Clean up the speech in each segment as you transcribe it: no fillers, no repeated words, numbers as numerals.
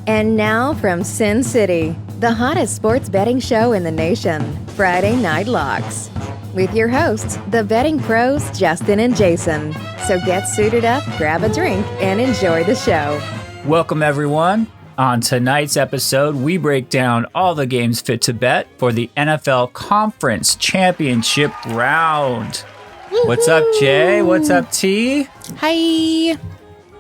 And now from Sin City, the hottest sports betting show in the nation, Friday Night Locks. With your hosts, the betting pros, Justin and Jason. So get suited up, grab a drink, and enjoy the show. Welcome, everyone. On tonight's episode, we break down all the games fit to bet for the NFL Conference Championship round. Woo-hoo. What's up, Jay? What's up, T? Hi.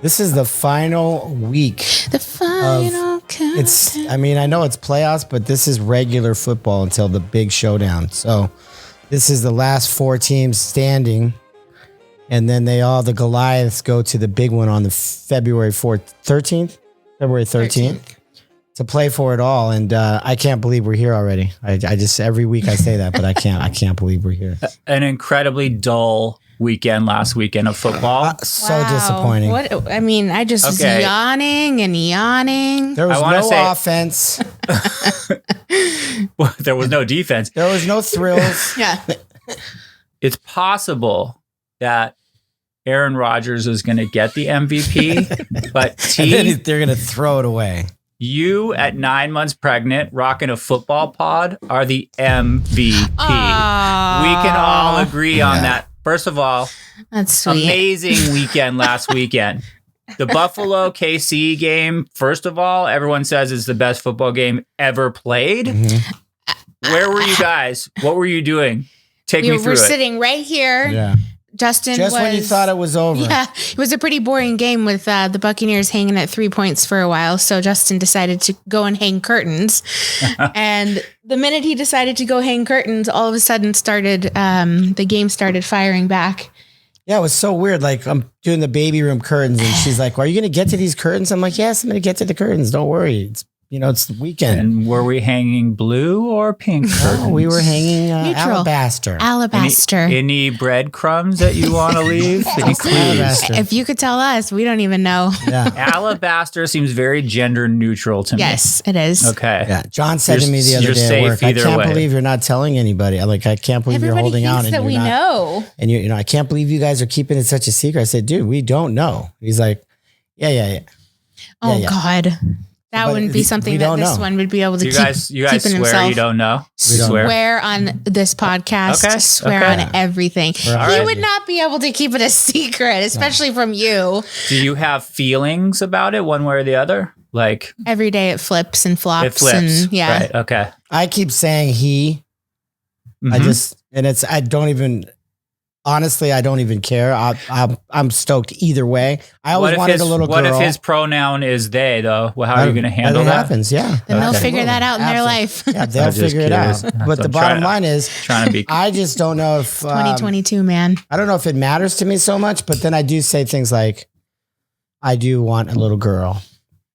This is the final week. The final countdown. I know it's playoffs, but this is regular football until the big showdown. So this is the last four teams standing. And then the Goliaths go to the big one on the February 13th to play for it all. And I can't believe we're here already. I just, every week I say that, but I can't believe we're here. An incredibly dull weekend last weekend of football. So disappointing. I just was yawning and yawning. There was no offense. Well, there was no defense. There was no thrills. Yeah. It's possible that Aaron Rodgers is going to get the MVP, but they're going to throw it away. You at 9 months pregnant, rocking a football pod, are the MVP. Aww. We can all agree on that. First of all, that's sweet. Amazing weekend last weekend. The Buffalo KC game, first of all, everyone says is the best football game ever played. Mm-hmm. Where were you guys? What were you doing? Take me through it. We're sitting right here. Yeah. Justin just when you thought it was over. Yeah, it was a pretty boring game with the Buccaneers hanging at 3 points for a while. So Justin decided to go and hang curtains. And the minute he decided to go hang curtains, all of a sudden the game started firing back. Yeah, it was so weird. Like, I'm doing the baby room curtains and she's like, are you going to get to these curtains? I'm like, yes, I'm going to get to the curtains. Don't worry. It's the weekend. And were we hanging blue or pink curtains? No, we were hanging alabaster. Any breadcrumbs that you want to leave? Any clues? If you could tell us, we don't even know. Yeah. Alabaster seems very gender neutral to me. Yes, it is. Okay. Yeah. John said to me the other day at work, I can't believe you're not telling anybody. I can't believe you're holding out. Everybody thinks that we know. And I can't believe you guys are keeping it such a secret. I said, dude, we don't know. He's like, yeah. Oh, God. That wouldn't be something that this one would be able to keep you guys swear himself. You don't know? Swear on this podcast. Okay. Swear on everything. Right. He would not be able to keep it a secret, especially from you. Do you have feelings about it one way or the other? Like every day it flips and flops. It flips. And, yeah. Right. Okay. I keep saying he. Mm-hmm. Honestly, I don't even care. I'm stoked either way. I always wanted a little girl. What if his pronoun is they, though? Well, how are you going to handle that? That happens, yeah. Then they'll figure that out in their life. Yeah, they'll figure it out. But the bottom line is, I just don't know if... 2022, man. I don't know if it matters to me so much, but then I do say things like, I do want a little girl.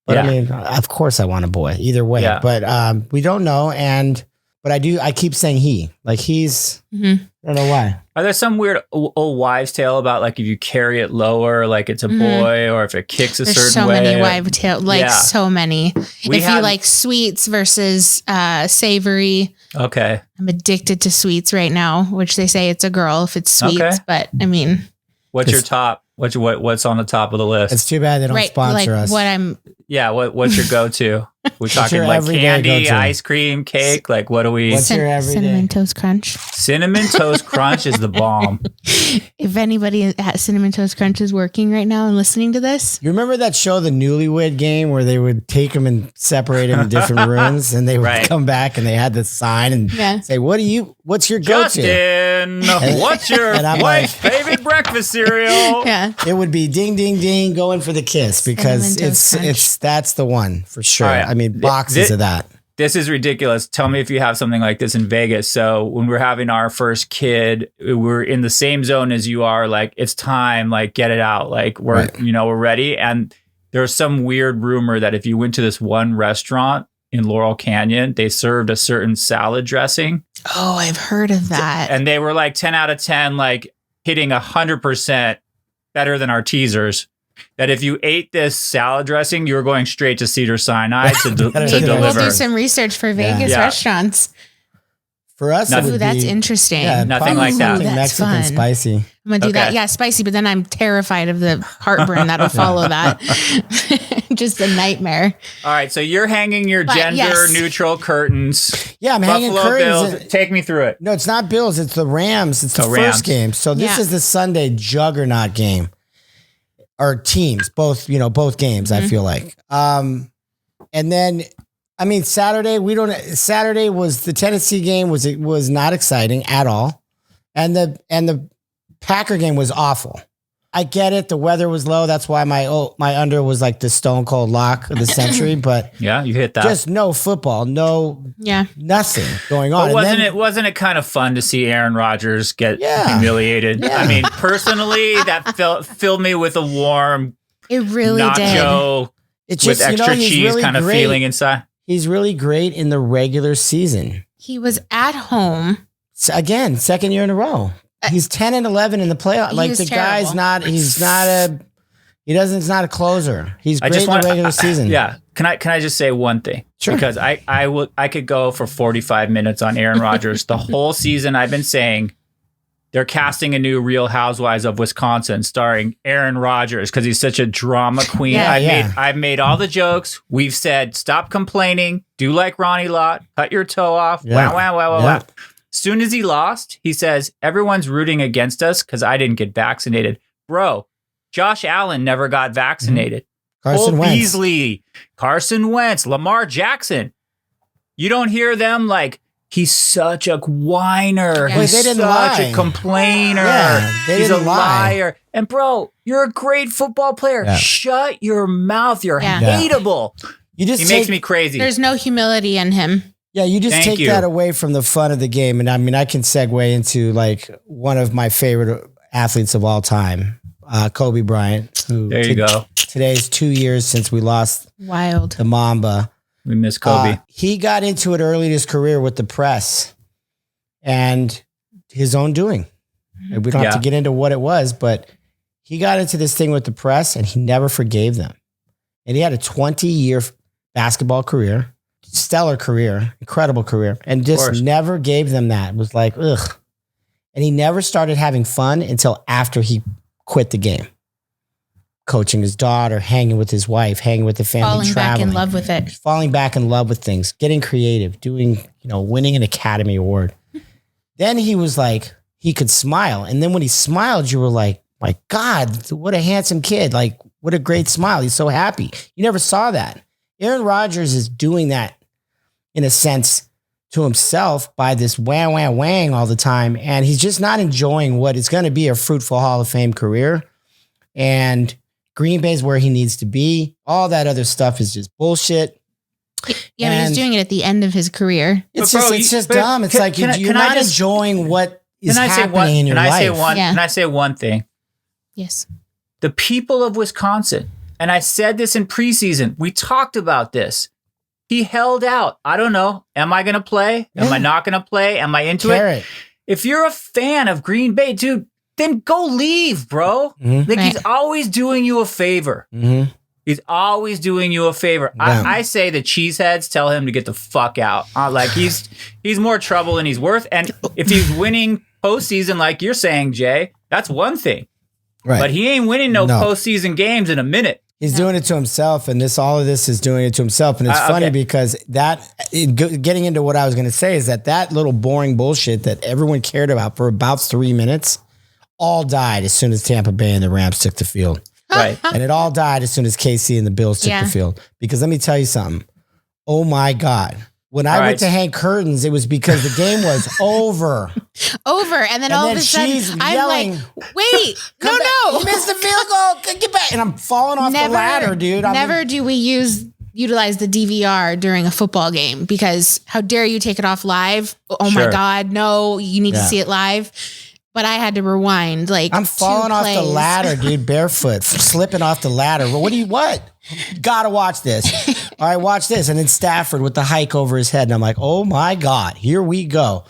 But I mean, of course I want a boy, either way. Yeah. But we don't know, but I keep saying he. Like he's... Mm-hmm. I don't know why. Are there some weird old wives' tale about like if you carry it lower, like it's a boy, or if it kicks a certain way? There's so many wives' tales, so many. You like sweets versus savory. Okay. I'm addicted to sweets right now, which they say it's a girl if it's sweets. Okay. But I mean, what's your top? What's on the top of the list? It's too bad they don't sponsor us. What's your go-to? We're talking like candy, ice cream, cake. Like what do we? What's your everyday? Cinnamon Toast Crunch. Cinnamon Toast Crunch is the bomb. If anybody at Cinnamon Toast Crunch is working right now and listening to this, you remember that show, The Newlywed Game, where they would take them and separate them in different rooms, and they would come back and they had the sign and say, "What's your go-to?" Justin, what's your wife's favorite breakfast cereal? Yeah, it would be ding, ding, ding, going for the kiss because that's the one for sure. Right. I mean, boxes of that. This is ridiculous. Tell me if you have something like this in Vegas. So when we're having our first kid, we're in the same zone as you are. Like it's time, like get it out. Like we're ready. And there's some weird rumor that if you went to this one restaurant in Laurel Canyon, they served a certain salad dressing. Oh, I've heard of that. And they were like 10 out of 10, like hitting 100% better than our teasers. That if you ate this salad dressing, you were going straight to Cedar-Sinai to deliver. We'll do some research for Vegas restaurants. For us, Nothing. Ooh, that's interesting. Yeah, Nothing like that. Something That's Mexican fun. spicy. I'm gonna do that. Yeah, spicy, but then I'm terrified of the heartburn that'll follow that. Just a nightmare. All right, so you're hanging your gender neutral curtains. Yeah, I'm Buffalo hanging curtains. Bills. Take me through it. No, it's not Bills. It's the Rams. It's the Rams. first game. So this is the Sunday juggernaut game. Or teams, both games, I feel like. And then, I mean, Saturday was the Tennessee game was not exciting at all. And the Packer game was awful. I get it. The weather was low. That's why my under was like the stone cold lock of the century. But yeah, you hit that. Just no football, nothing going on. But wasn't it kind of fun to see Aaron Rodgers get humiliated? Yeah. I mean, personally, that filled me with a warm, it really nacho with extra cheese really kind of feeling inside. He's really great in the regular season. He was at home again, second year in a row. He's 10-11 in the playoff. Like the guy's he's not a closer. He's great in the regular season. Yeah. Can I just say one thing? Sure. Because I could go for 45 minutes on Aaron Rodgers. The whole season I've been saying they're casting a new Real Housewives of Wisconsin starring Aaron Rodgers because he's such a drama queen. I've made all the jokes. We've said stop complaining, do like Ronnie Lott, cut your toe off. Yeah. Wow. Soon as he lost, he says, everyone's rooting against us because I didn't get vaccinated. Bro, Josh Allen never got vaccinated. Carson Wentz. Beasley, Carson Wentz, Lamar Jackson. You don't hear them like, he's such a whiner. Yeah. He's they didn't such lie. a complainer. Yeah, He's a didn't lie. liar. And bro, you're a great football player. Yeah. Shut your mouth. You're Yeah. hateable. He makes me crazy. There's no humility in him. Yeah, you just Thank take you. that away from the fun of the game. And I mean, I can segue into like one of my favorite athletes of all time, Kobe Bryant. Who There you go. Today's 2 years since we lost Wild. the Mamba. We miss Kobe. He got into it early in his career with the press and his own doing. And we don't have to get into what it was, but he got into this thing with the press and he never forgave them. And he had a 20-year basketball career. Stellar career, incredible career, and just never gave them that. It was like, ugh. And he never started having fun until after he quit the game. Coaching his daughter, hanging with his wife, hanging with the family, Falling back in love with it. Falling back in love with things, getting creative, doing, winning an Academy Award. Then he was like, he could smile. And then when he smiled, you were like, my God, what a handsome kid. Like, what a great smile. He's so happy. You never saw that. Aaron Rodgers is doing that in a sense to himself by this wang all the time. And he's just not enjoying what is going to be a fruitful Hall of Fame career. And Green Bay's where he needs to be. All that other stuff is just bullshit. Yeah, but he's doing it at the end of his career. It's just dumb. It's like you're not enjoying what is happening in your life. Can I say one thing? Yes. The people of Wisconsin, and I said this in preseason, we talked about this. He held out. I don't know. Am I going to play? Am I not going to play? Am I into it? If you're a fan of Green Bay, dude, then go leave, bro. Mm-hmm. Like he's always doing you a favor. Mm-hmm. He's always doing you a favor. Yeah. I say the cheeseheads tell him to get the fuck out. Like he's more trouble than he's worth. And if he's winning postseason, like you're saying, Jay, that's one thing. Right. But he ain't winning no postseason games in a minute. He's doing it to himself, and all of this is doing it to himself. And it's funny because getting into what I was going to say is that little boring bullshit that everyone cared about for about 3 minutes all died as soon as Tampa Bay and the Rams took the field. Right. And it all died as soon as KC and the Bills took the field. Because let me tell you something. Oh my God. When I went to hang curtains, it was because the game was over. And then all of a sudden, I'm like, wait, no. You missed the field goal. Get back. And I'm falling off the ladder, dude. Never do we utilize the DVR during a football game because how dare you take it off live? Oh my God, no, you need to see it live. But I had to rewind I'm falling off the ladder, dude, barefoot, slipping off the ladder. What? Gotta watch this. All right, watch this. And then Stafford with the hike over his head. And I'm like, oh my God, here we go.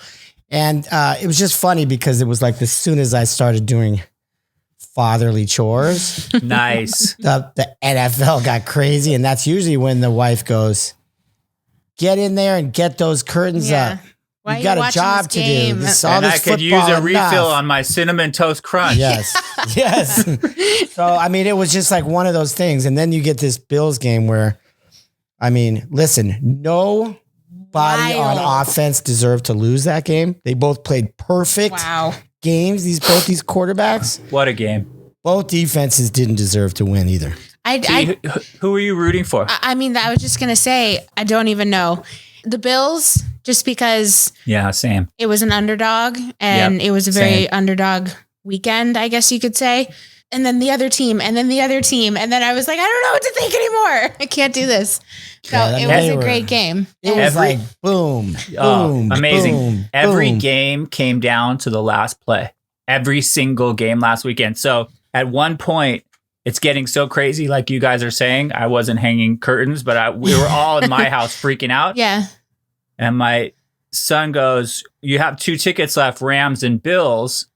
And it was just funny because it was like as soon as I started doing fatherly chores. Nice. The NFL got crazy. And that's usually when the wife goes, get in there and get those curtains up. Why you got a job to do. And I could use a refill on my Cinnamon Toast Crunch. Yes. Yes. So, I mean, it was just like one of those things. And then you get this Bills game where, I mean, listen, nobody on offense deserved to lose that game. They both played perfect games. Both these quarterbacks. What a game. Both defenses didn't deserve to win either. Who are you rooting for? I mean, I was just going to say, I don't even know. The Bills, just because same. It was an underdog and it was a very underdog weekend, I guess you could say. And then the other team, and then the other team. And then I was like, I don't know what to think anymore. I can't do this. So it was a great game. It was like boom, boom, amazing. Boom, Every boom. game came down to the last play. Every single game last weekend. So at one point, it's getting so crazy, like you guys are saying. I wasn't hanging curtains, but we were all in my house freaking out. Yeah. And my son goes, you have 2 tickets left, Rams and Bills.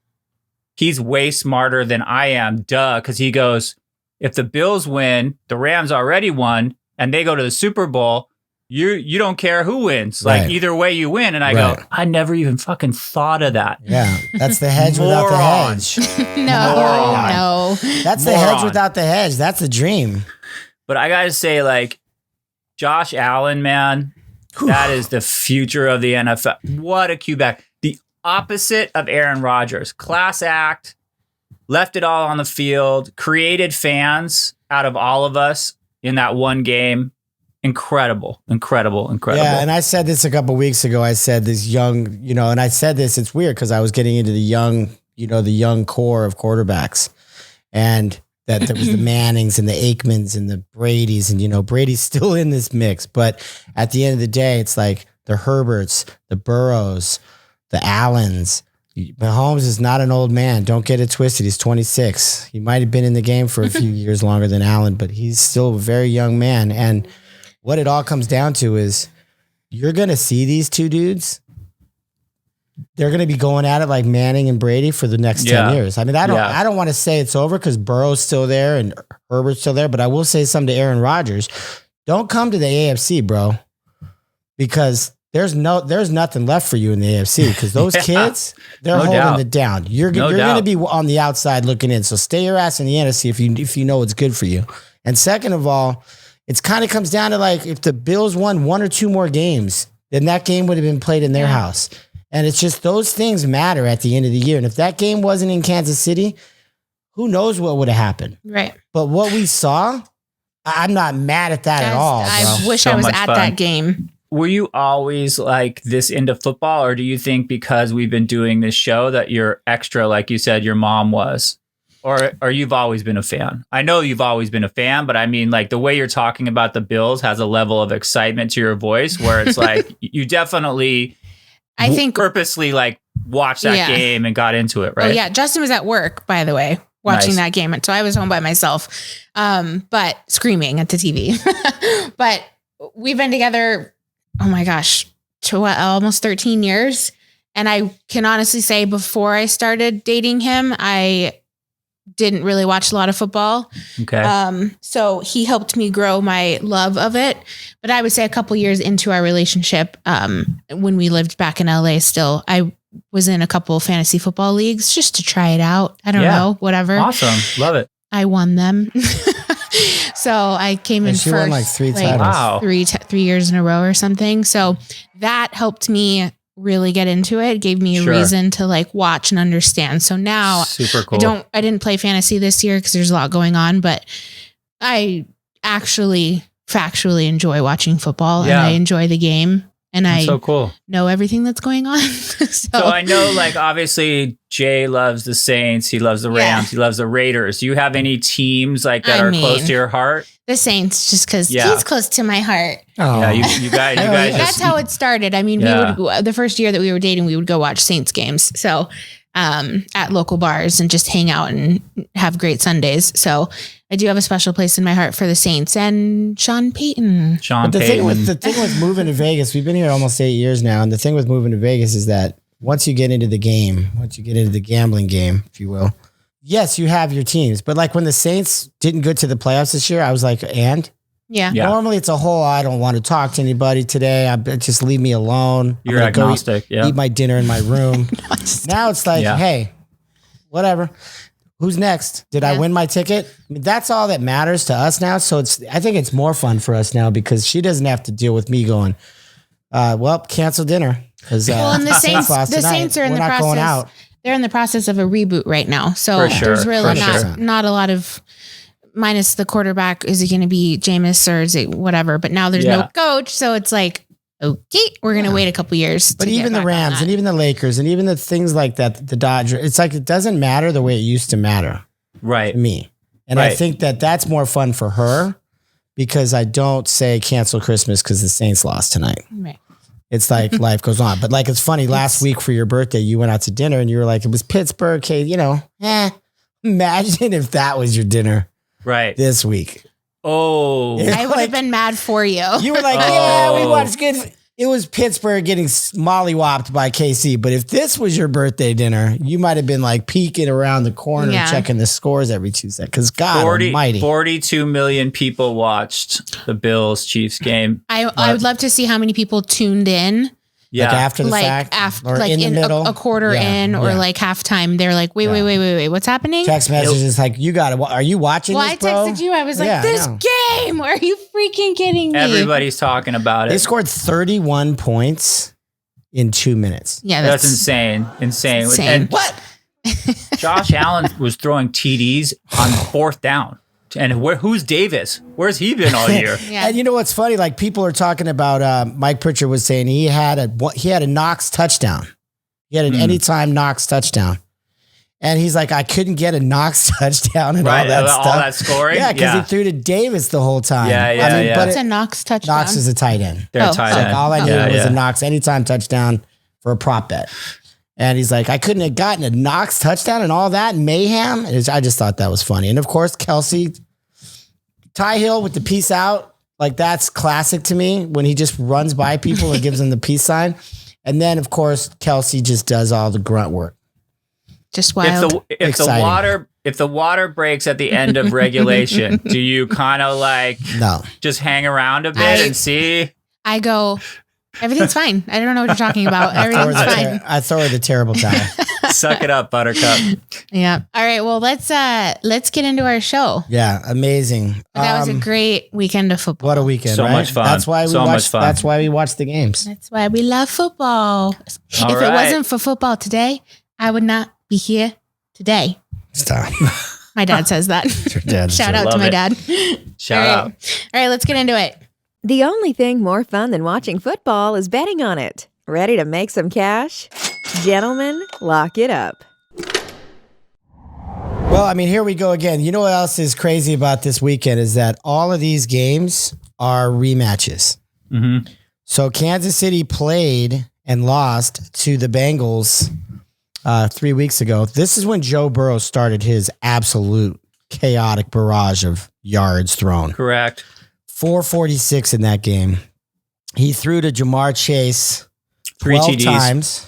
He's way smarter than I am, because he goes, if the Bills win, the Rams already won, and they go to the Super Bowl, you don't care who wins. Like, either way you win. And I go, I never even fucking thought of that. Yeah, that's the hedge without the hedge. No. That's the hedge without the hedge. That's the dream. But I got to say, like, Josh Allen, man, that is the future of the NFL. What a QB. The opposite of Aaron Rodgers. Class act, left it all on the field, created fans out of all of us in that one game. Incredible. Yeah, and I said this a couple of weeks ago. I said this young, and I said this, it's weird because I was getting into the young core of quarterbacks, and that there was the Mannings and the Aikmans and the Bradys, and Brady's still in this mix. But at the end of the day, it's like the Herberts, the Burrows, the Allens. Mahomes is not an old man. Don't get it twisted. He's 26. He might have been in the game for a few years longer than Allen, but he's still a very young man. And what it all comes down to is you're going to see these two dudes. They're going to be going at it like Manning and Brady for the next 10 years. I mean, I don't want to say it's over because Burrow's still there and Herbert's still there, but I will say something to Aaron Rodgers. Don't come to the AFC, bro, because there's nothing left for you in the AFC because those kids, they're holding it down. You're going to be on the outside looking in. So stay your ass in the NFC if you know what's good for you. And second of all, it's kind of comes down to like if the Bills won 1 or 2 more games, then that game would have been played in their house. And it's just those things matter at the end of the year. And if that game wasn't in Kansas City, who knows what would have happened? Right. But what we saw, I'm not mad at that at all. I wish I was at that game. Were you always like this into football, or do you think because we've been doing this show that you're extra, like you said, your mom was? Or you've always been a fan? I know you've always been a fan, but I mean, like the way you're talking about the Bills has a level of excitement to your voice where it's like you definitely, I think, purposely like watched that game and got into it, right? Oh, yeah. Justin was at work, by the way, watching that game. And so I was home by myself, but screaming at the TV. But we've been together, oh my gosh, almost 13 years. And I can honestly say before I started dating him, I didn't really watch a lot of football. Okay. So he helped me grow my love of it. But I would say a couple years into our relationship, when we lived back in LA still, I was in a couple of fantasy football leagues just to try it out. I don't know, whatever. Awesome. Love it. I won them. So I came in she first. Won like 3 titles. Wow. 3 years in a row or something. So that helped me really get into it. It gave me a reason to like watch and understand. So now super cool. I didn't play fantasy this year because there's a lot going on, but I actually factually enjoy watching football and I enjoy the game. And that's so cool. Know everything that's going on. so I know, like, obviously Jay loves the Saints. He loves the Rams. He loves the Raiders. Do you have any teams like that are close to your heart? The Saints, just because he's close to my heart. Oh. Yeah, you guys. That's how it started. I mean, we would, the first year that we were dating, we would go watch Saints games. So at local bars and just hang out and have great Sundays. So I do have a special place in my heart for the Saints and Sean Payton. The thing with moving to Vegas, we've been here almost 8 years now. And the thing with moving to Vegas is that once you get into the game, once you get into the gambling game, if you will, yes, you have your teams. But like when the Saints didn't go to the playoffs this year, I was like, and Yeah. Normally it's a whole, I don't want to talk to anybody today. Just leave me alone. You're agnostic. Eat my dinner in my room. Now it's like, hey, whatever. Who's next? Did I win my ticket? I mean, that's all that matters to us now. So I think it's more fun for us now because she doesn't have to deal with me going, cancel dinner. And the Saints are in the process. Going out. They're in the process of a reboot right now. So there's really not a lot of, minus the quarterback. Is it going to be Jameis or is it whatever? But now there's no coach. So it's like, okay, we're going to wait a couple years. But even the Rams and even the Lakers and even the things like that, the Dodgers, it's like, it doesn't matter the way it used to matter. Right. To me. And I think that's more fun for her because I don't say cancel Christmas because the Saints lost tonight. Right. It's like life goes on. But like, it's funny. Last week for your birthday, you went out to dinner and you were like, it was Pittsburgh. Imagine if that was your dinner this week. Oh, I would have been mad for you. You were like, we watched good. It was Pittsburgh getting mollywopped by KC. But if this was your birthday dinner, you might have been like peeking around the corner, checking the scores every 2 seconds. Because God almighty. 42 million people watched the Bills-Chiefs game. I would love to see how many people tuned in. Yeah. Like after the fact? Or like in the middle? A quarter in or like halftime. They're like, wait. What's happening? Text messages like, are you watching this, bro? I texted you. I was like, this game. Are you freaking kidding me? Everybody's talking about it. They scored 31 points in 2 minutes. Yeah, that's insane. Insane. And what? Josh Allen was throwing TDs on 4th down. And who's Davis? Where's he been all year? And you know what's funny? Like people are talking about. Mike Pritchard was saying he had a Knox touchdown. He had an anytime Knox touchdown, and he's like, I couldn't get a Knox touchdown and all that stuff. All that scoring. Yeah, because he threw to Davis the whole time. But it's a Knox touchdown. Knox is a tight end. They're tight end. Like all I needed was a Knox anytime touchdown for a prop bet. And he's like, I couldn't have gotten a Knox touchdown and all that mayhem. I just thought that was funny. And of course, Kelsey, Ty Hill with the peace out. Like that's classic to me when he just runs by people and gives them the peace sign. And then of course, Kelsey just does all the grunt work. Just wild. If the water breaks at the end of regulation, do you kind of like just hang around a bit and see? I go, everything's fine. I don't know what you're talking about. Everything's fine. I throw her the terrible time. Suck it up, Buttercup. Yeah. All right. Well, let's get into our show. Yeah. Amazing. That was a great weekend of football. What a weekend. So right? much fun. That's why That's why we watch the games. That's why we love football. If it wasn't for football today, I would not be here today. Stop. My dad says that. Shout out to my dad. Shout out. All right. Let's get into it. The only thing more fun than watching football is betting on it. Ready to make some cash? Gentlemen, lock it up. Well, I mean, here we go again. You know what else is crazy about this weekend is that all of these games are rematches. Mm-hmm. So Kansas City played and lost to the Bengals 3 weeks ago. This is when Joe Burrow started his absolute chaotic barrage of yards thrown. Correct. 446 in that game. He threw to Jamar Chase 12 times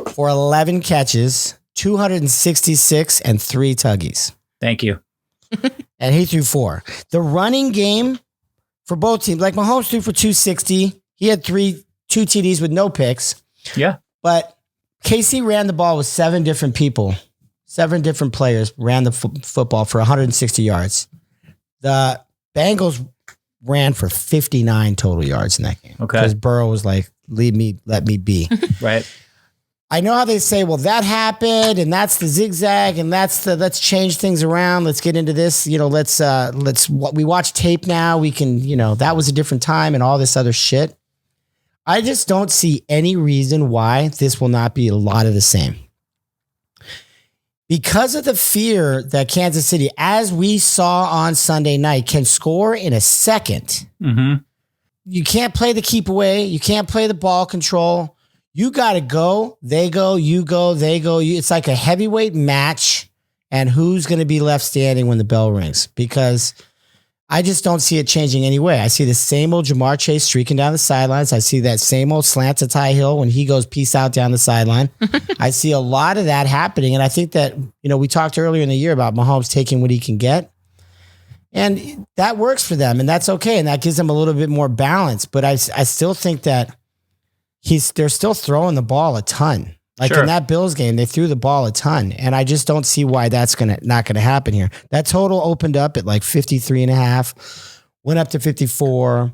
for 11 catches, 266 and 3 tuggies. Thank you. And he threw 4. The running game for both teams, like Mahomes threw for 260. He had 2 TDs with no picks. Yeah. But KC ran the ball with 7 different people. 7 different players ran the football for 160 yards. The Bengals ran for 59 total yards in that game. Okay. Because Burrow was like, let me be. Right. I know how they say, well, that happened and that's the zigzag and let's change things around. Let's get into this, we watch tape now. We can, that was a different time and all this other shit. I just don't see any reason why this will not be a lot of the same. Because of the fear that Kansas City, as we saw on Sunday night, can score in a second. Mm-hmm. You can't play the keep away. You can't play the ball control. You got to go. They go. You go. They go. It's like a heavyweight match. And who's going to be left standing when the bell rings? Because I just don't see it changing anyway. I see the same old Jamar Chase streaking down the sidelines. I see that same old slant to Ty Hill when he goes peace out down the sideline. I see a lot of that happening. And I think that, we talked earlier in the year about Mahomes taking what he can get. And that works for them, and that's okay. And that gives them a little bit more balance. But I still think that they're still throwing the ball a ton. Like in that Bills game, they threw the ball a ton. And I just don't see why that's not going to happen here. That total opened up at like 53.5, went up to 54,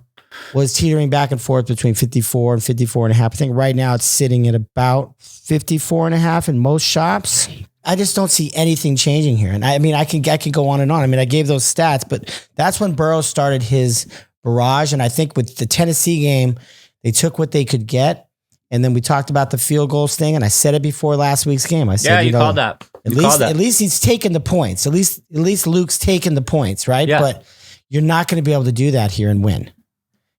was teetering back and forth between 54 and 54.5. I think right now it's sitting at about 54.5 in most shops. I just don't see anything changing here. And I mean, I can go on and on. I mean, I gave those stats, but that's when Burrow started his barrage. And I think with the Tennessee game, they took what they could get. And then we talked about the field goals thing. And I said it before last week's game. I said, you called that. At least he's taking the points. At least Luke's taking the points, right? Yeah. But you're not going to be able to do that here and win.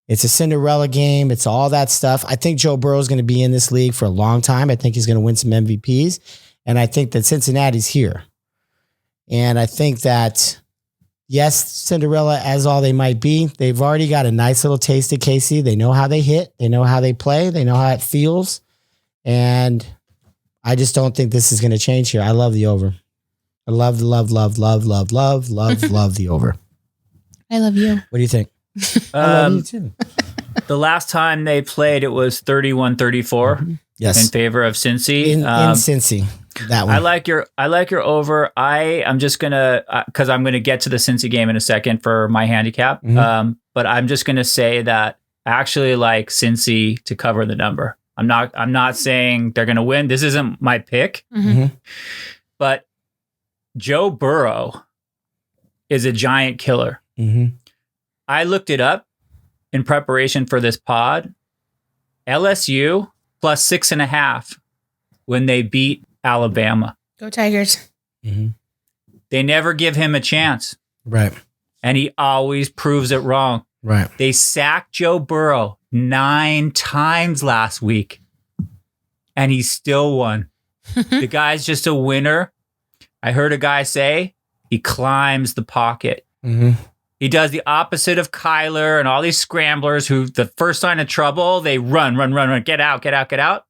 It's a Cinderella game. It's all that stuff. I think Joe Burrow is going to be in this league for a long time. I think he's going to win some MVPs. And I think that Cincinnati's here. And I think that, yes, Cinderella, as all they might be, they've already got a nice little taste of KC. They know how they hit. They know how they play. They know how it feels. And I just don't think this is going to change here. I love the over. I love the over. I love you. What do you think? I love you too. The last time they played, it was 31-34 yes. in favor of Cincy. In Cincy. That one. I like your over. I'm just gonna because I'm gonna get to the Cincy game in a second for my handicap. But I'm just gonna say that I actually like Cincy to cover the number. I'm not saying they're gonna win. This isn't my pick. But Joe Burrow is a giant killer. I looked it up in preparation for this pod. LSU plus 6.5 when they beat Alabama. Go Tigers. They never give him a chance. Right. And he always proves it wrong. Right. They sacked Joe Burrow 9 times last week. And he still won. The guy's just a winner. I heard a guy say he climbs the pocket. He does the opposite of Kyler and all these scramblers who the first sign of trouble, they run, get out.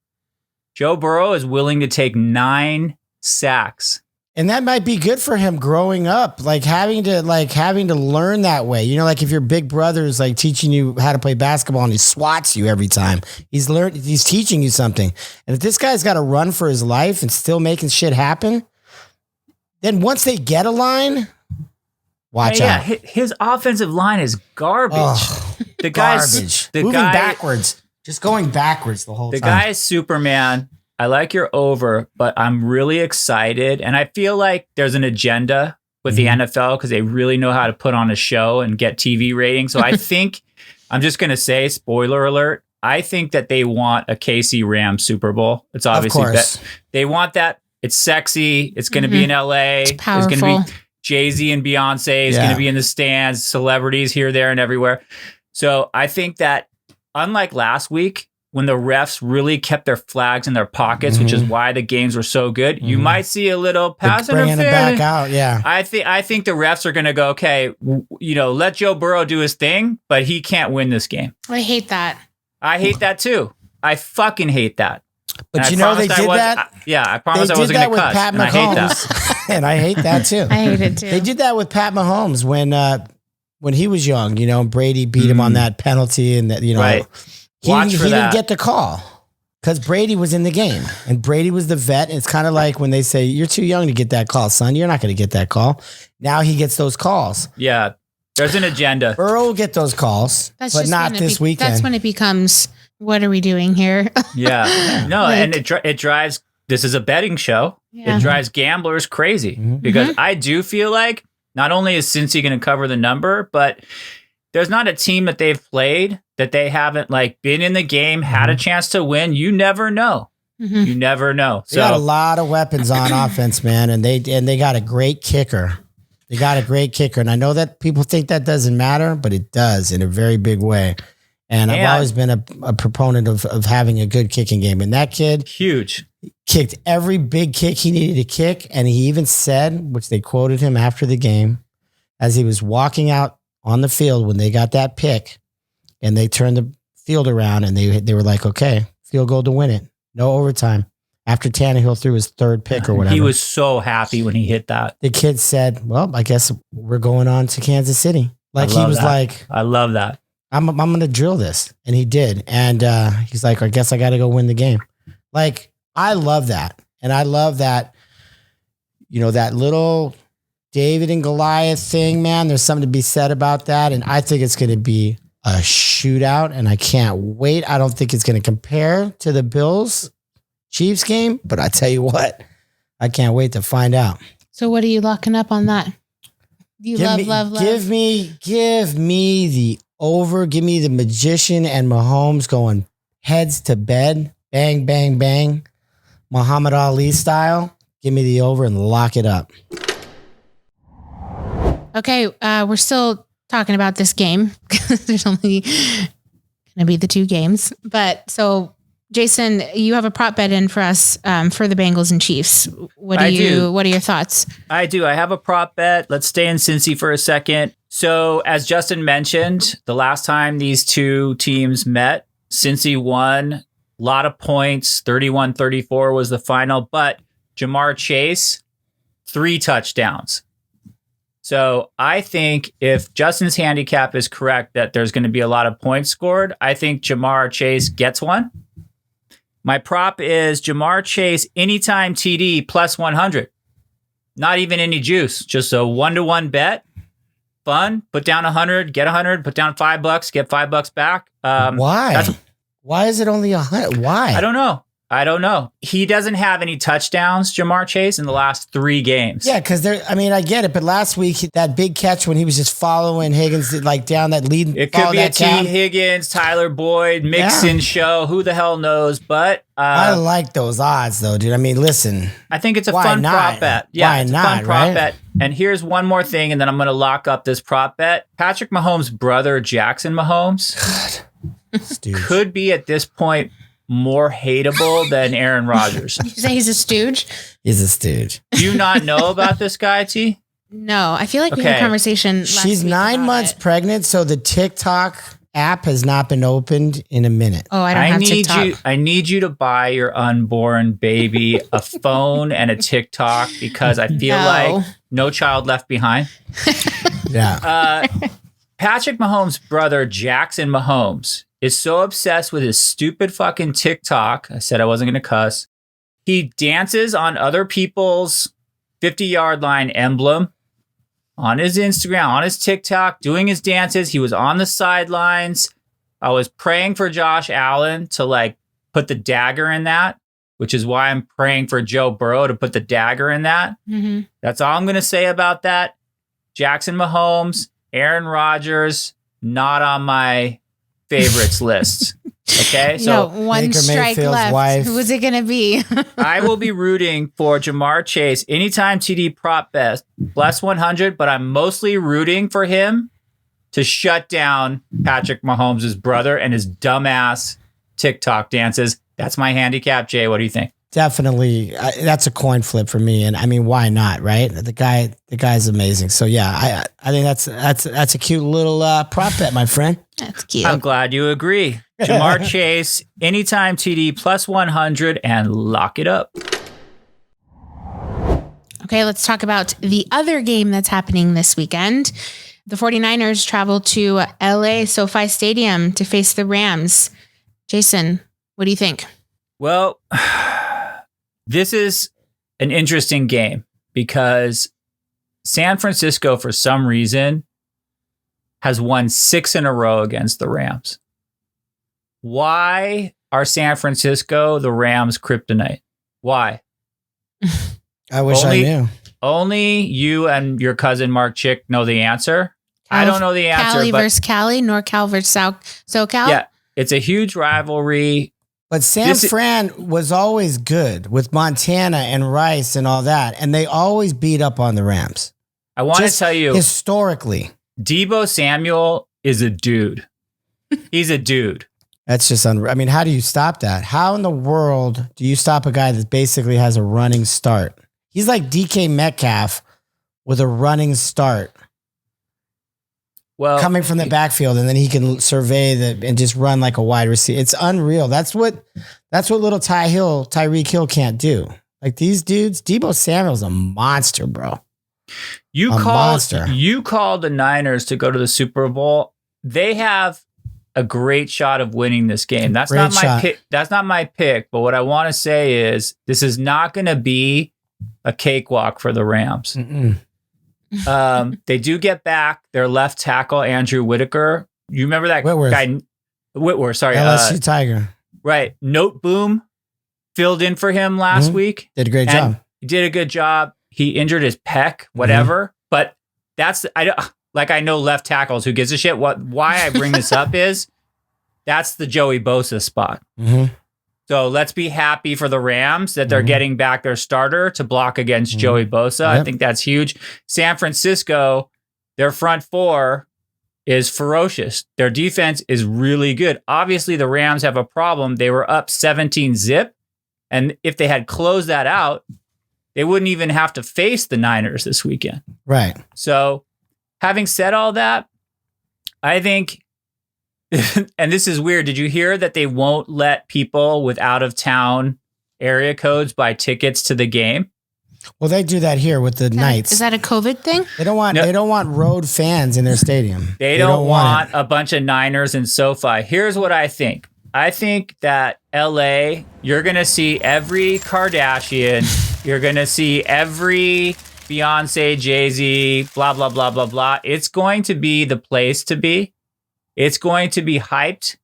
Joe Burrow is willing to take 9 sacks. And that might be good for him growing up, like having to learn that way. You know, like if your big brother is like teaching you how to play basketball and he swats you every time, he's teaching you something. And if this guy's got to run for his life and still making shit happen, then once they get a line, watch out. His offensive line is garbage. The guy's garbage. Moving backwards. Just going backwards the whole time. The guy is Superman. I like your over, but I'm really excited. And I feel like there's an agenda with the NFL because they really know how to put on a show and get TV ratings. So I think, I'm just going to say, spoiler alert, I think that they want a KC Rams Super Bowl. It's obviously that they want that. It's sexy. It's going to be in LA. It's powerful. It's going to be Jay-Z and Beyonce is going to be in the stands, celebrities here, there, and everywhere. So I think that unlike last week, when the refs really kept their flags in their pockets, which is why the games were so good, you might see a little pass interference. Bringing it back out, yeah. I think the refs are going to go, okay, let Joe Burrow do his thing, but he can't win this game. I hate that. I hate that too. I fucking hate that. But they did that. I promised I wasn't going to cuss. Pat and I hate that. And I hate that too. I hate it too. They did that with Pat Mahomes when he was young. You know, Brady beat him on that penalty, and that he didn't get the call because Brady was in the game and Brady was the vet. And it's kind of like when they say you're too young to get that call, son. You're not going to get that call. Now he gets those calls. Yeah, there's an agenda. Burrow will get those calls, but not this weekend. That's when it becomes, what are we doing here? Yeah, no, and it drives. This is a betting show. Yeah. It drives gamblers crazy because I do feel like not only is Cincy going to cover the number, but there's not a team that they've played that they haven't been in the game, had a chance to win. You never know. You never know. They got a lot of weapons on offense, man, and they got a great kicker. They got a great kicker, and I know that people think that doesn't matter, but it does in a very big way. And I've always been a proponent of having a good kicking game. And that kid kicked every big kick he needed to kick. And he even said, which they quoted him after the game, as he was walking out on the field when they got that pick and they turned the field around and they were like, okay, field goal to win it. No overtime. after Tannehill threw his third pick or whatever. He was so happy when he hit that. The kid said, well, I guess we're going on to Kansas City. Like he was like, I love that. I'm going to drill this. And he did. And he's like, I guess I got to go win the game. Like, I love that. And I love that, that little David and Goliath thing, man. There's something to be said about that. And I think it's going to be a shootout. And I can't wait. I don't think it's going to compare to the Bills Chiefs game. But I tell you what, I can't wait to find out. So what are you locking up on that? You love. Give me the over. Give me the Magician and Mahomes going heads to bed. Bang, bang, bang. Muhammad Ali style. Give me the over and lock it up. Okay, we're still talking about this game because there's only going to be the two games. But so, Jason, you have a prop bet in for us for the Bengals and Chiefs. What are your thoughts? I do. I have a prop bet. Let's stay in Cincy for a second. So, as Justin mentioned, the last time these two teams met, Cincy won. A lot of points. 31-34 was the final. But Jamar Chase, 3 touchdowns. So I think if Justin's handicap is correct that there's going to be a lot of points scored, I think Jamar Chase gets one. My prop is Jamar Chase anytime TD plus 100. Not even any juice, just a 1-to-1 bet. Fun. Put down 100, get 100. Put down $5, get $5 back. Why? Why is it only 100? Why? I don't know. He doesn't have any touchdowns, Jamar Chase, in the last 3 games. Yeah, because I get it, but last week, that big catch when he was just following Higgins, like down that lead. It could be a T. Higgins, Tyler Boyd, Mixon show. Who the hell knows? But I like those odds, though, dude. I mean, listen. I think it's a fun prop bet. Yeah, why it's not, a fun prop right? bet. And here's one more thing, and then I'm going to lock up this prop bet. Patrick Mahomes' brother, Jackson Mahomes, could be at this point more hateable than Aaron Rodgers. You say he's a stooge? He's a stooge. Do you not know about this guy, T? No, I feel like we had a conversation last She's week 9 months pregnant, so the TikTok app has not been opened in a minute. Oh, I don't have TikTok. I need you to buy your unborn baby a phone and a TikTok because I feel like no child left behind. Yeah. Patrick Mahomes' brother, Jackson Mahomes, is so obsessed with his stupid fucking TikTok. I said I wasn't going to cuss. He dances on other people's 50-yard line emblem on his Instagram, on his TikTok, doing his dances. He was on the sidelines. I was praying for Josh Allen to put the dagger in that, which is why I'm praying for Joe Burrow to put the dagger in that. Mm-hmm. That's all I'm going to say about that. Jackson Mahomes, Aaron Rodgers, not on my favorites list. Okay, so one Baker strike Mayfield's left. Wife. Who was it going to be? I will be rooting for Jamar Chase anytime TD prop bet plus 100, but I'm mostly rooting for him to shut down Patrick Mahomes' brother and his dumbass TikTok dances. That's my handicap. Jay, what do you think? Definitely, that's a coin flip for me, and I mean, why not, right? The guy's amazing. So yeah, I think that's a cute little prop bet, my friend. That's cute. I'm glad you agree. Jamar Chase, anytime TD plus 100, and lock it up. Okay, let's talk about the other game that's happening this weekend. The 49ers travel to LA SoFi Stadium to face the Rams. Jason, what do you think? Well, this is an interesting game because San Francisco, for some reason, has won 6 in a row against the Rams. Why are San Francisco the Rams' kryptonite? Why? I wish I knew. Only you and your cousin Mark Chick know the answer. I don't know the answer. Cali versus Cali, NorCal versus SoCal? Yeah, it's a huge rivalry. But San Fran was always good with Montana and Rice and all that, and they always beat up on the Rams. I want to tell you, historically, Deebo Samuel is a dude. He's a dude. That's just unreal. I mean, how do you stop that? How in the world do you stop a guy that basically has a running start? He's like DK Metcalf with a running start. coming from the backfield, and then he can survey and just run like a wide receiver. It's unreal. That's what little Tyreek Hill can't do. Like these dudes, Deebo Samuel's a monster, bro. You called the Niners to go to the Super Bowl. They have a great shot of winning this game. That's not my pick. That's not my pick. But what I want to say is this is not going to be a cakewalk for the Rams. They do get back their left tackle, Andrew Whitaker. You remember that guy? Whitworth, sorry. LSU Tiger. Right. Note Boom filled in for him last week. Did a great job. He did a good job. He injured his pec, whatever. But I know left tackles. Who gives a shit? Why I bring this up is that's the Joey Bosa spot. So let's be happy for the Rams that they're getting back their starter to block against Joey Bosa. I think that's huge. San Francisco, their front four is ferocious. Their defense is really good. Obviously, the Rams have a problem. They were up 17-0. And if they had closed that out, they wouldn't even have to face the Niners this weekend. Right. So having said all that, I think, and this is weird, did you hear that they won't let people with out-of-town area codes buy tickets to the game? Well, they do that here with the Knights. Is that a COVID thing? They don't want road fans in their stadium. They don't want a bunch of Niners in SoFi. Here's what I think. I think that LA, you're going to see every Kardashian, you're going to see every Beyonce, Jay-Z, blah, blah, blah, blah, blah. It's going to be the place to be. It's going to be hyped.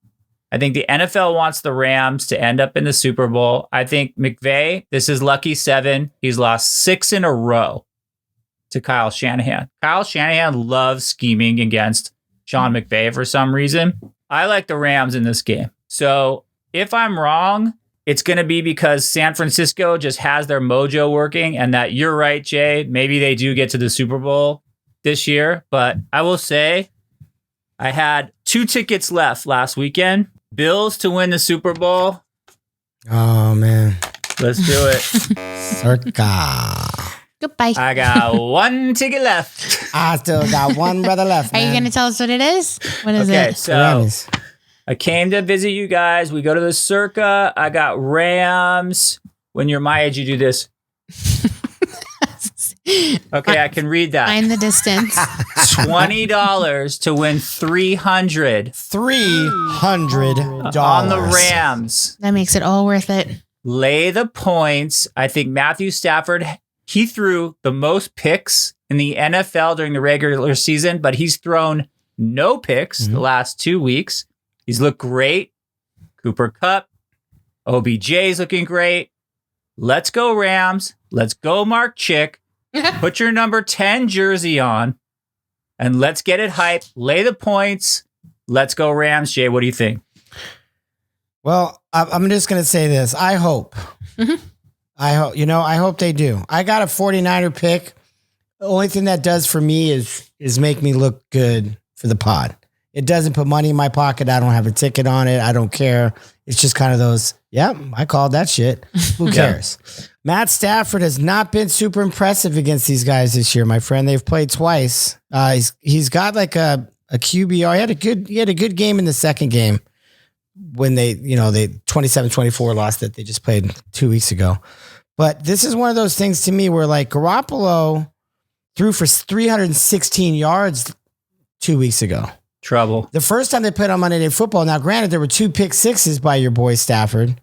I think the NFL wants the Rams to end up in the Super Bowl. I think McVay, this is lucky 7. He's lost 6 in a row to Kyle Shanahan. Kyle Shanahan loves scheming against Sean McVay for some reason. I like the Rams in this game. So if I'm wrong, it's going to be because San Francisco just has their mojo working, and that you're right, Jay. Maybe they do get to the Super Bowl this year. But I will say I had 2 tickets left last weekend. Bills to win the Super Bowl. Oh, man. Let's do it. Circa. Goodbye. I got 1 ticket left. I still got 1 brother left, Are you going to tell us what it is? What is it? So I came to visit you guys. We go to the Circa. I got Rams. When you're my age, you do this. Okay, I can read that. Find the distance. $20 to win $300. $300 on the Rams. That makes it all worth it. Lay the points. I think Matthew Stafford, he threw the most picks in the NFL during the regular season, but he's thrown no picks the last 2 weeks. He's looked great. Cooper Kupp, OBJ's looking great. Let's go Rams. Let's go Mark Chick. Put your number 10 jersey on and let's get it hyped. Lay the points. Let's go Rams. Jay, what do you think? Well, I'm just going to say this. I hope. I hope they do. I got a 49er pick. The only thing that does for me is make me look good for the pod. It doesn't put money in my pocket. I don't have a ticket on it. I don't care. It's just kind of those, I called that shit. Who cares? Matt Stafford has not been super impressive against these guys this year, my friend. They've played twice. He's got like a QBR. He had a good game in the second game when they 27-24 lost that they just played 2 weeks ago. But this is one of those things to me where like Garoppolo threw for 316 yards 2 weeks ago. Trouble. The first time they played on Monday Night Football, now granted, there were 2 pick sixes by your boy Stafford.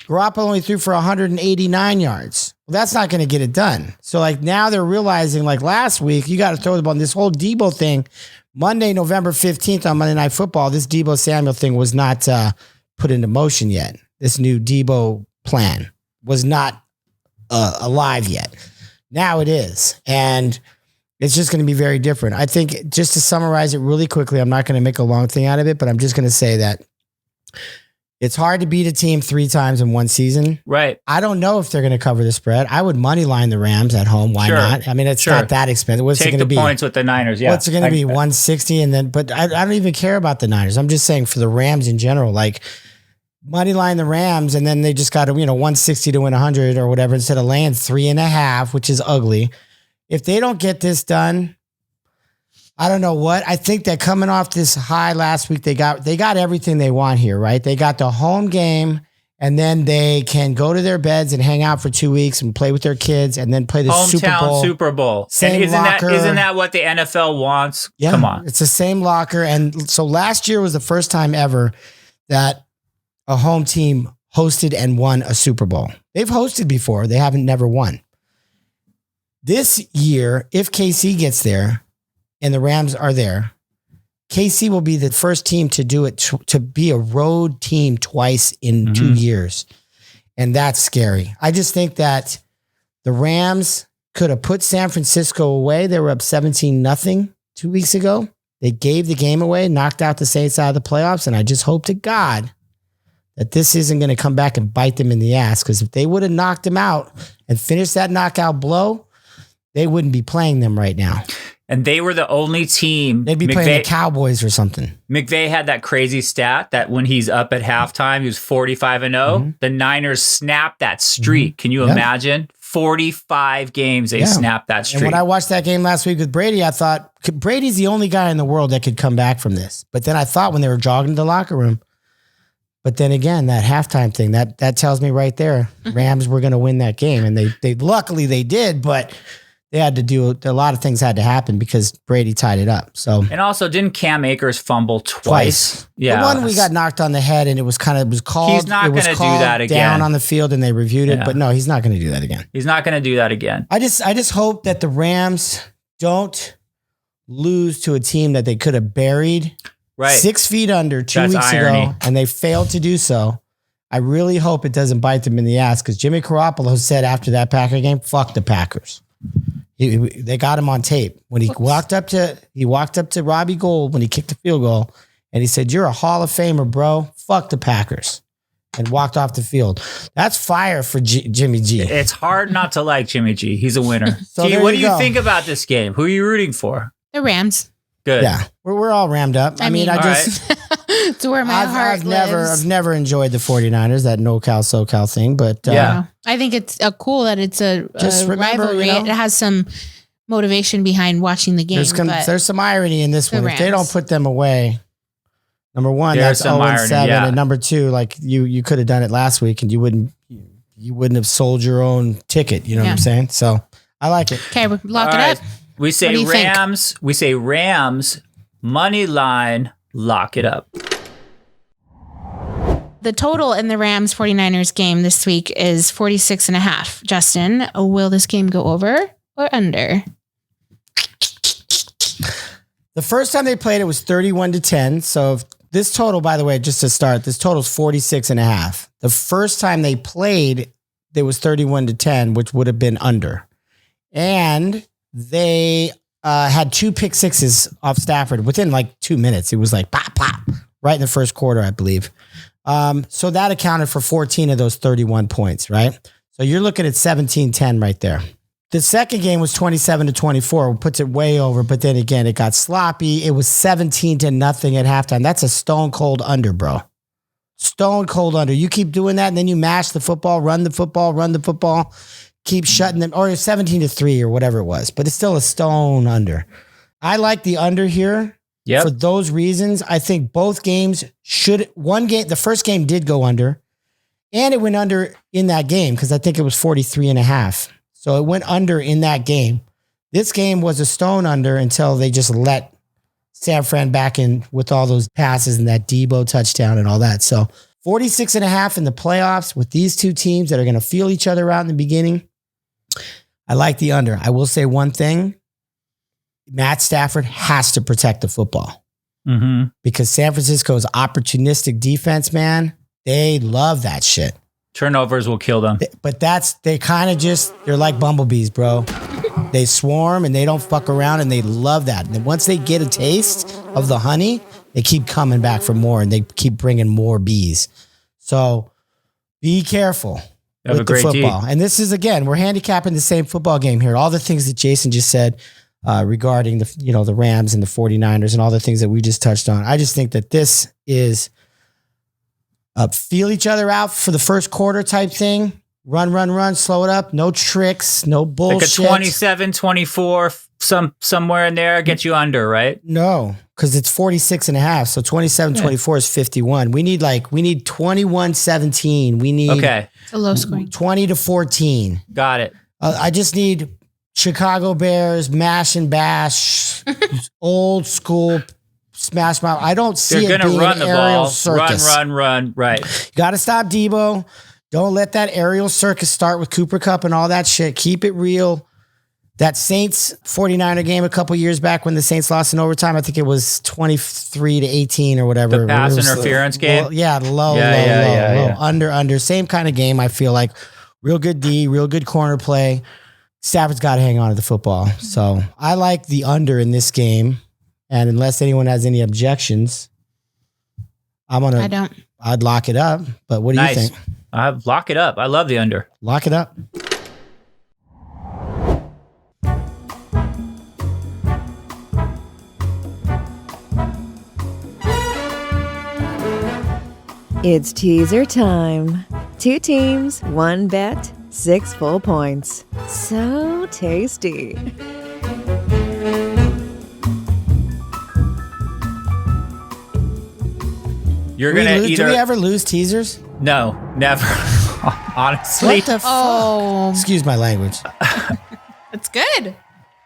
Garoppolo only threw for 189 yards. Well, that's not going to get it done. So like now they're realizing like last week, you got to throw the ball. And this whole Deebo thing, Monday, November 15th on Monday Night Football, this Deebo Samuel thing was not put into motion yet. This new Deebo plan was not alive yet. Now it is. And it's just going to be very different. I think just to summarize it really quickly, I'm not going to make a long thing out of it, but I'm just going to say that it's hard to beat a team 3 times in one season. Right. I don't know if they're going to cover the spread. I would money line the Rams at home. Why not? I mean, it's not that expensive. What's it going to be? Take the points with the Niners. Yeah. What's it going to be? 160 and then, but I don't even care about the Niners. I'm just saying for the Rams in general, like money line the Rams and then they just got to, 160 to win 100 or whatever instead of laying 3.5, which is ugly. If they don't get this done, I don't know what. I think that coming off this high last week, they got everything they want here, right? They got the home game, and then they can go to their beds and hang out for 2 weeks and play with their kids, and then play the hometown Super Bowl. Same and locker. Isn't that what the NFL wants? Yeah, come on, it's the same locker. And so last year was the first time ever that a home team hosted and won a Super Bowl. They've hosted before, they haven't never won. This year, if KC gets there and the Rams are there, KC will be the first team to do it, to be a road team twice in 2 years. And that's scary. I just think that the Rams could have put San Francisco away. They were up 17-0 2 weeks ago. They gave the game away, knocked out the Saints out of the playoffs. And I just hope to God that this isn't going to come back and bite them in the ass. Because if they would have knocked them out and finished that knockout blow, they wouldn't be playing them right now. And they were the only team. They'd be playing the Cowboys or something. McVay had that crazy stat that when he's up at halftime, he was 45-0. The Niners snapped that streak. Can you imagine? 45 games they snapped that streak. And when I watched that game last week with Brady, I thought Brady's the only guy in the world that could come back from this. But then I thought when they were jogging to the locker room, but then again, that halftime thing, that tells me right there, Rams were going to win that game. And they luckily they did, but they had to do a lot of things had to happen because Brady tied it up. So, and also, didn't Cam Akers fumble twice? Yeah, the one we got knocked on the head, and it was called. He's not going to do that again. Down on the field, and they reviewed it, but no, he's not going to do that again. He's not going to do that again. I just hope that the Rams don't lose to a team that they could have buried 6 feet under 2 weeks ago, and they failed to do so. I really hope it doesn't bite them in the ass because Jimmy Garoppolo said after that Packer game, "Fuck the Packers." They got him on tape when he walked up to Robbie Gould when he kicked the field goal, and he said, "You're a Hall of Famer, bro. Fuck the Packers," and walked off the field. That's fire for Jimmy G. It's hard not to like Jimmy G. He's a winner. So G, what do you think about this game? Who are you rooting for? The Rams. Good. Yeah, we're all rammed up. I mean, I just it's where my heart lives. I've never enjoyed the 49ers, that no-cal, so-cal thing, but I think it's cool that it's a rivalry. It has some motivation behind watching the game. There's some irony in this one. If they don't put them away, number one, that's 0-7, and number two, like you could have done it last week, and you wouldn't have sold your own ticket. You know what I'm saying? So I like it. Okay, we lock it up. We say Rams. Think? We say Rams. Money line. Lock it up. The total in the Rams 49ers game this week is 46.5. Justin, will this game go over or under? The first time they played it was 31-10. So if this total, by the way, just to start, this total is 46.5. The first time they played, it was 31-10, which would have been under. And they had 2 pick sixes off Stafford within like 2 minutes. It was like pop, pop, right in the first quarter, I believe. So that accounted for 14 of those 31 points, right? So you're looking at 17-10 right there. The second game was 27-24, puts it way over, but then again, it got sloppy. It was 17-0 at halftime. That's a stone cold under, bro. Stone cold under. You keep doing that, and then you mash the football, run the football, keep shutting them, or 17-3 or whatever it was, but it's still a stone under. I like the under here. Yep. For those reasons. I think both games the first game did go under, and it went under in that game because I think it was 43.5. So it went under in that game. This game was a stone under until they just let San Fran back in with all those passes and that Debo touchdown and all that. So 46.5 in the playoffs with these two teams that are going to feel each other out in the beginning. I like the under. I will say one thing. Matt Stafford has to protect the football because San Francisco's opportunistic defense, man, they love that shit. Turnovers will kill them. But they're like bumblebees, bro. They swarm and they don't fuck around and they love that. And once they get a taste of the honey, they keep coming back for more and they keep bringing more bees. So be careful with the football. And this is, again, we're handicapping the same football game here. All the things that Jason just said regarding the Rams and the 49ers and all the things that we just touched on. I just think that this is feel each other out for the first quarter type thing. Run, slow it up. No tricks, no bullshit. Like a 27-24 somewhere in there get you under, right? No, because it's 46.5. So 27-24 is 51. We need 21-17. We need it's a low scoring 20-14. Got it. I just need Chicago Bears, mash and bash, old school smash mouth. I don't see They're it being run an the aerial ball, circus. run. Right. You got to stop Debo. Don't let that aerial circus start with Cooper Kupp and all that shit. Keep it real. That Saints 49er game a couple years back when the Saints lost in overtime, I think it was 23-18 or whatever. The pass interference game? Low. Under. Same kind of game, I feel like. Real good D, real good corner play. Stafford's got to hang on to the football. So I like the under in this game. And unless anyone has any objections, I'd lock it up. But what do you think? Lock it up. I love the under. Lock it up. It's teaser time. 2 teams, 1 bet, 6 full points. So tasty. You're going to either... Do we ever lose teasers? No, never. Honestly. What the fuck? Excuse my language. It's good.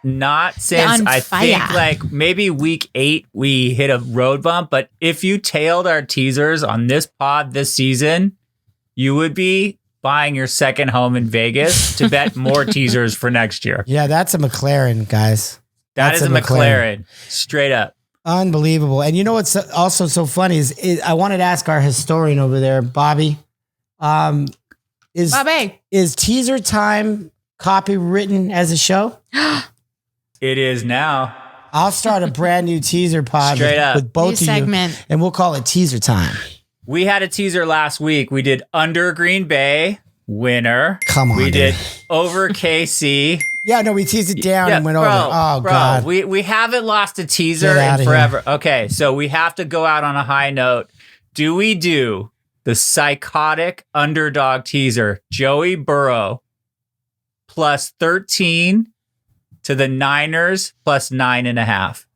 Not since I think like maybe week 8 we hit a road bump, but if you tailed our teasers on this pod this season, you would be buying your second home in Vegas to bet more teasers for next year. Yeah, that's a McLaren, guys. That is a McLaren. Straight up. Unbelievable. And you know what's also so funny is I wanted to ask our historian over there, Bobby. Is teaser time copywritten as a show? It is now. I'll start a brand new teaser pod with both of you, and we'll call it teaser time. We had a teaser last week. We did under Green Bay, winner. Come on, we did over KC. Yeah, no, we teased it down and went over. Oh, God. We haven't lost a teaser in forever. Here. Okay, so we have to go out on a high note. Do we do the psychotic underdog teaser, Joey Burrow, plus 13 to the Niners, plus 9.5?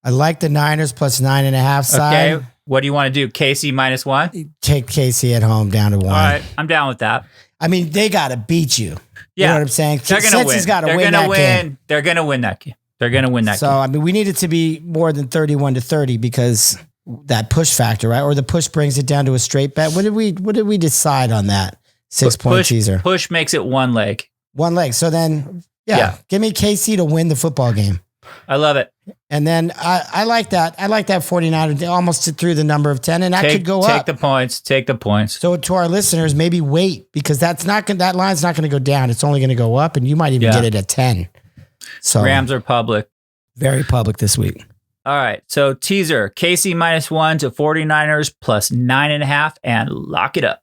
I like the Niners plus 9.5 side. Okay, what do you want to do? KC minus 1? Take KC at home down to 1. All right, I'm down with that. I mean, they got to beat you. Yeah. You know what I'm saying? They're going to win. They're going to win. They're going to win that game. They're going to win that game. So, I mean, we need it to be more than 31-30 because that push factor, right? Or the push brings it down to a straight bet. What did we decide on that 6-point teaser? Push makes it 1 leg. 1 leg. So then, give me KC to win the football game. I love it. And then I like that. I like that 49 almost through the number of 10, and that could go up. Take the points. So to our listeners, maybe wait because that line's not going to go down. It's only going to go up, and you might even get it at 10. So Rams are public. Very public this week. All right. So teaser, KC minus 1 to 49ers plus 9.5 and lock it up.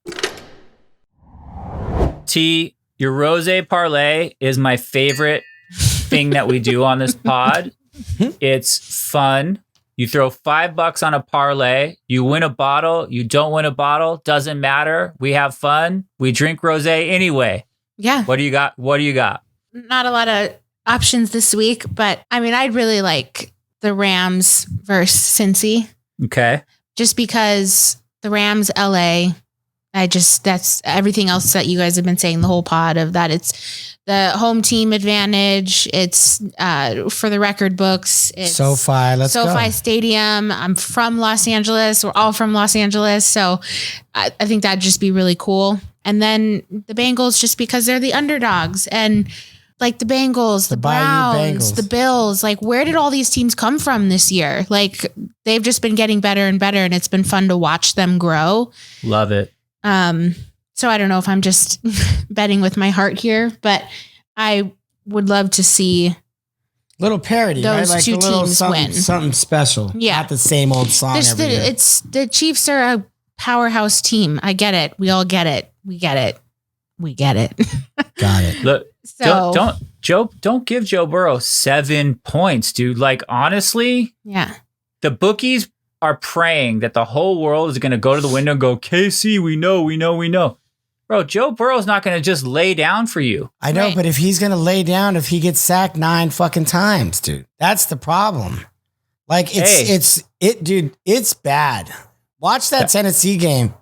T, your rose parlay is my favorite thing that we do on this pod. It's fun. You throw $5 on a parlay. You win a bottle. You don't win a bottle. Doesn't matter. We have fun. We drink rosé anyway. Yeah. What do you got? Not a lot of options this week, but I mean, I'd really like the Rams versus Cincy. Okay. Just because the Rams, LA, that's everything else that you guys have been saying the whole pod of that. It's the home team advantage. It's for the record books. It's SoFi. Let's go. SoFi Stadium. I'm from Los Angeles. We're all from Los Angeles. So I think that'd just be really cool. And then the Bengals, just because they're the underdogs and like the Bengals, the Browns, the Bills, like where did all these teams come from this year? Like they've just been getting better and better and it's been fun to watch them grow. Love it. So I don't know if I'm just betting with my heart here, but I would love to see little parody, those right? Like two teams win. Something special. Yeah. Not the same old song every year. It's the Chiefs are a powerhouse team. I get it. We all get it. We get it. Got it. Look, so, don't give Joe Burrow 7 points, dude. Like honestly, the bookies are praying that the whole world is going to go to the window and go, KC, we know. Bro, Joe Burrow's not going to just lay down for you. I know, but if he's going to lay down, if he gets sacked 9 fucking times, dude, that's the problem. Like, it's bad. Watch that Tennessee game.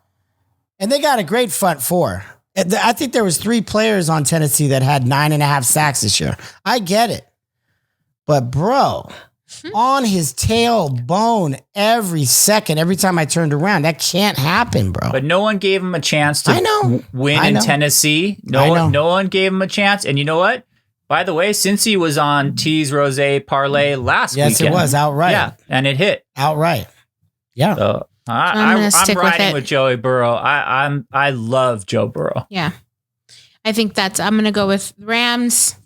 And they got a great front four. I think there was 3 players on Tennessee that had 9.5 sacks this year. I get it. But, bro, on his tailbone every second, every time I turned around, that can't happen, bro. But no one gave him a chance to win in Tennessee. No one gave him a chance. And you know what? By the way, Cincy was on T's Rose Parlay last weekend. Yes, it was outright. Yeah, and it hit. Outright. Yeah. So I'm riding with Joey Burrow. I love Joe Burrow. Yeah. I think I'm going to go with Rams,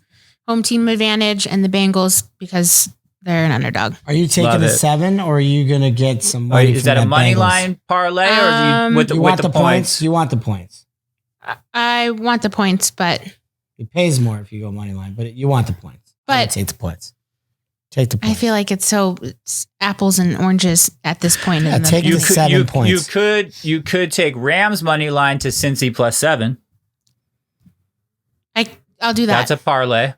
home team advantage, and the Bengals because they're an underdog. Are you taking the 7 or are you going to get some money? Is that a money line parlay or with the points? You want the points. I want the points, but it pays more if you go money line, but you want the points. But take the points. Take the points. I feel like it's apples and oranges at this point. Take the 7 points. You could take Rams money line to Cincy plus 7. I'll do that. That's a parlay.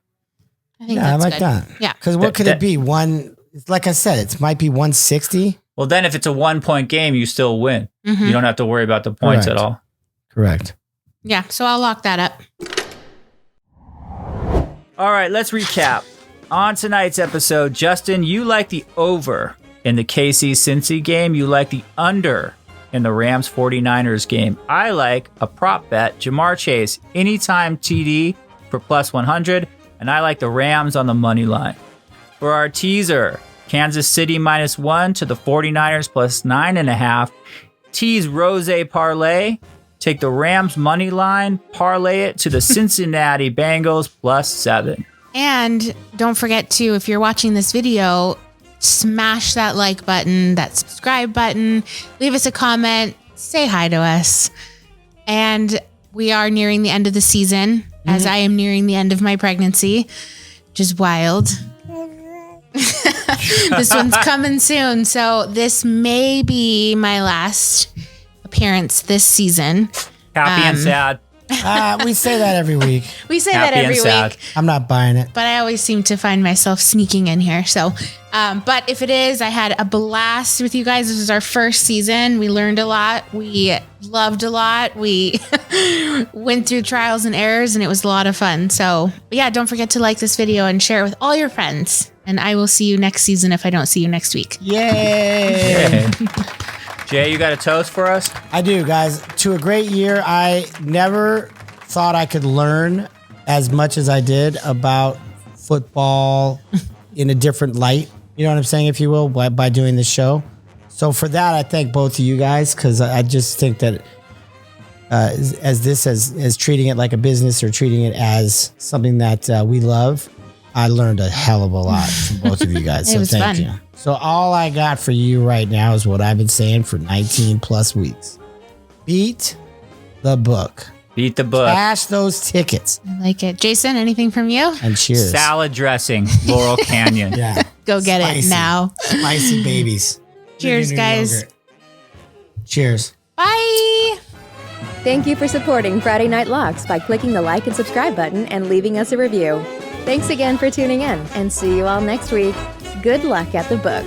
I think that's like good. that. Yeah. Because what could it be? Like I said, it might be 160. Well, then if it's a 1-point game, you still win. Mm-hmm. You don't have to worry about the points at all. Correct. Yeah. So I'll lock that up. All right, let's recap. On tonight's episode, Justin, you like the over in the KC-Cincy game. You like the under in the Rams 49ers game. I like a prop bet, Jamar Chase, anytime TD for plus 100. And I like the Rams on the money line. For our teaser, Kansas City -1 to the 49ers plus 9.5. Tease Rose Parlay. Take the Rams money line, parlay it to the Cincinnati Bengals plus 7. And don't forget to, if you're watching this video, smash that like button, that subscribe button, leave us a comment, say hi to us. And we are nearing the end of the season, as I am nearing the end of my pregnancy, which is wild. This one's coming soon. So this may be my last appearance this season. Happy and sad. We say that every week. We say that every week. I'm not buying it. But I always seem to find myself sneaking in here. So, but if it is, I had a blast with you guys. This was our first season. We learned a lot. We loved a lot. We went through trials and errors, and it was a lot of fun. So, yeah, don't forget to like this video and share it with all your friends. And I will see you next season if I don't see you next week. Yay! Jay, you got a toast for us? I do, guys. To a great year. I never thought I could learn as much as I did about football in a different light. You know what I'm saying, if you will, by doing this show. So for that, I thank both of you guys, because I just think that as treating it like a business or treating it as something that we love, I learned a hell of a lot from both of you guys. So thank you. So all I got for you right now is what I've been saying for 19 plus weeks. Beat the book. Beat the book. Cash those tickets. I like it. Jason, anything from you? And cheers. Salad dressing, Laurel Canyon. Yeah. Go get it now. Spicy babies. Cheers, guys. Yogurt. Cheers. Bye. Thank you for supporting Friday Night Locks by clicking the like and subscribe button and leaving us a review. Thanks again for tuning in, and see you all next week. Good luck at the book.